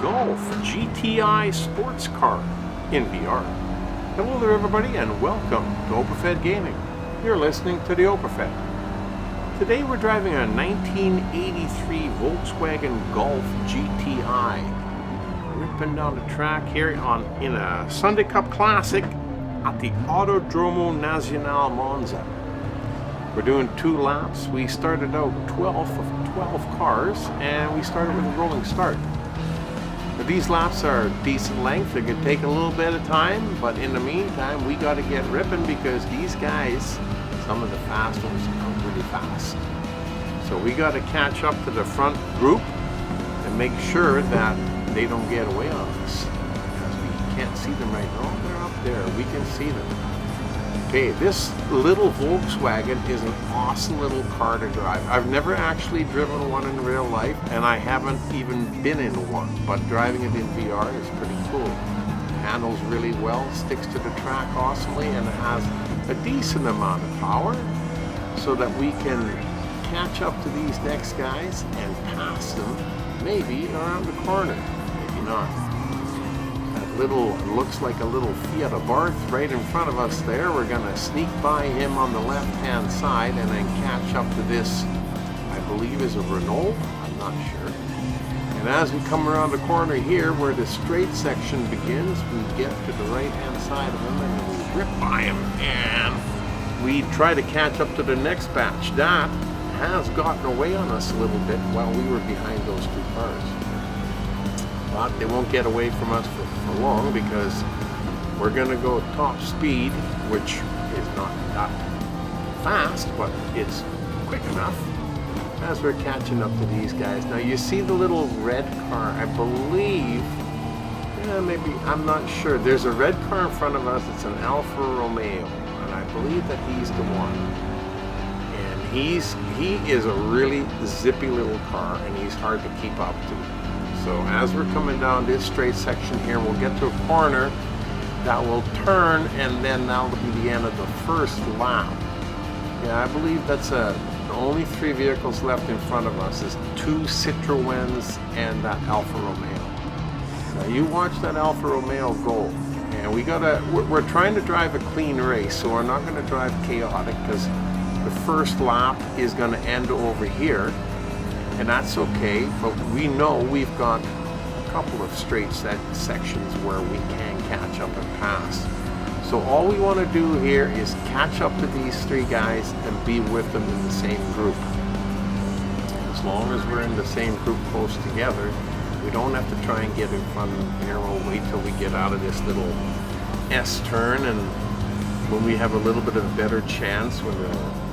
Golf GTI Sportscar in VR. Hello there everybody and welcome to Operfed Gaming. You're listening to the Operfed. Today we're driving a 1983 Volkswagen Golf GTI. Ripping down the track here in a Sunday Cup Classic at the Autodromo Nazionale Monza. We're doing 2 laps. We started out 12th of 12 cars and we started with a rolling start. Now, these laps are decent length. They could take a little bit of time, but in the meantime we got to get ripping because these guys, some of the fast ones, are really fast. So we got to catch up to the front group and make sure that they don't get away on us. Because we can't see them right now. They're up there. We can see them. Okay, this little Volkswagen is an awesome little car to drive. I've never actually driven one in real life, and I haven't even been in one, but driving it in VR is pretty cool. Handles really well, sticks to the track awesomely, and it has a decent amount of power so that we can catch up to these next guys and pass them maybe around the corner, maybe not. Little, looks like a little Fiat Abarth right in front of us there. We're going to sneak by him on the left hand side and then catch up to this, I believe is a Renault, I'm not sure. And as we come around the corner here where the straight section begins, we get to the right hand side of him and we rip by him and we try to catch up to the next batch. That has gotten away on us a little bit while we were behind those 2 cars. But they won't get away from us for long because we're going to go top speed, which is not that fast, but it's quick enough as we're catching up to these guys. Now you see the little red car, I believe, maybe, I'm not sure. There's a red car in front of us. It's an Alfa Romeo, and I believe that he's the one. And he is a really zippy little car, and he's hard to keep up to. So as we're coming down this straight section here, we'll get to a corner that will turn, and then that'll be the end of the first lap. Yeah, I believe that's the only 3 vehicles left in front of us is 2 Citroens and that Alfa Romeo. Now you watch that Alfa Romeo go, and we're trying to drive a clean race, so we're not going to drive chaotic because the first lap is going to end over here. And that's okay, but we know we've got a couple of straight sections where we can catch up and pass. So all we want to do here is catch up to these 3 guys and be with them in the same group. As long as we're in the same group close together, we don't have to try and get in front of them here. We'll wait till we get out of this little S turn, and when we have a little bit of a better chance when the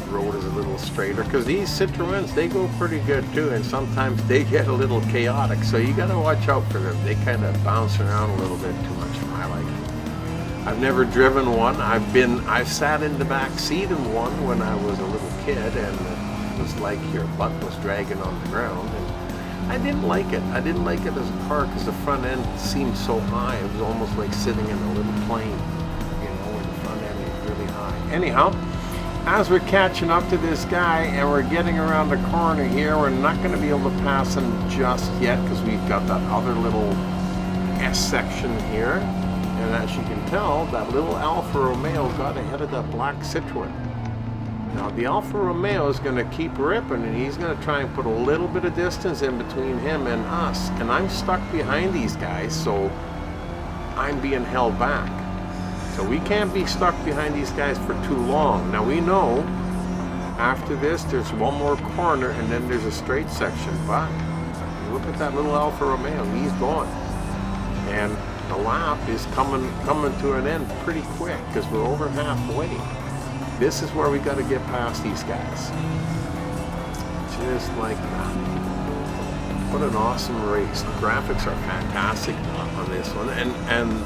road is a little straighter, because these Citroens, they go pretty good too, and sometimes they get a little chaotic, so you got to watch out for them. They kind of bounce around a little bit too much for my liking. I've never driven one. I've sat in the back seat in one when I was a little kid, and it was like your butt was dragging on the ground, and I didn't like it. I didn't like it as a car because the front end seemed so high. It was almost like sitting in a little plane, where the front end is really high. Anyhow, as we're catching up to this guy and we're getting around the corner here, we're not going to be able to pass him just yet because we've got that other little S section here. And as you can tell, that little Alfa Romeo got ahead of that black Citroen. Now the Alfa Romeo is going to keep ripping, and he's going to try and put a little bit of distance in between him and us. And I'm stuck behind these guys, so I'm being held back. So we can't be stuck behind these guys for too long. Now we know after this there's one more corner and then there's a straight section, but look at that little Alfa Romeo, he's going. And the lap is coming to an end pretty quick because we're over halfway. This is where we got to get past these guys. Just like that. What an awesome race. The graphics are fantastic on this one, and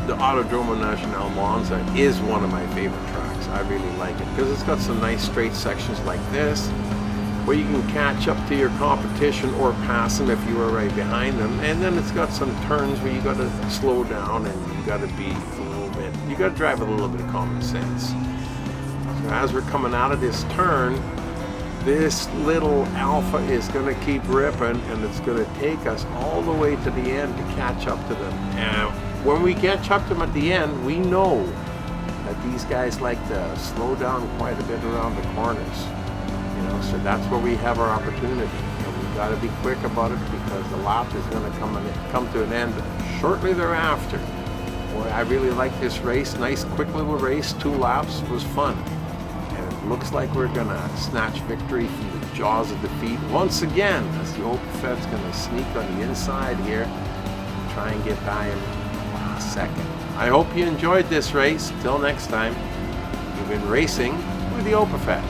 the Autodromo Nazionale Monza is one of my favorite tracks. I really like it because it's got some nice straight sections like this where you can catch up to your competition or pass them if you are right behind them, and then it's got some turns where you got to slow down and you got to be a little bit, you got to drive with a little bit of common sense. So as we're coming out of this turn, This little Alpha is going to keep ripping, and it's going to take us all the way to the end to catch up to them. And when we catch up to them at the end, we know that these guys like to slow down quite a bit around the corners. You know, so that's where we have our opportunity. And we've got to be quick about it because the lap is going to come to an end shortly thereafter. Boy, I really like this race. Nice, quick little race. 2 laps. It was fun. Looks like we're gonna snatch victory from the jaws of defeat once again, as the Opafet's gonna sneak on the inside here and try and get by him last second. I hope you enjoyed this race. Till next time, you've been racing with the Opafet.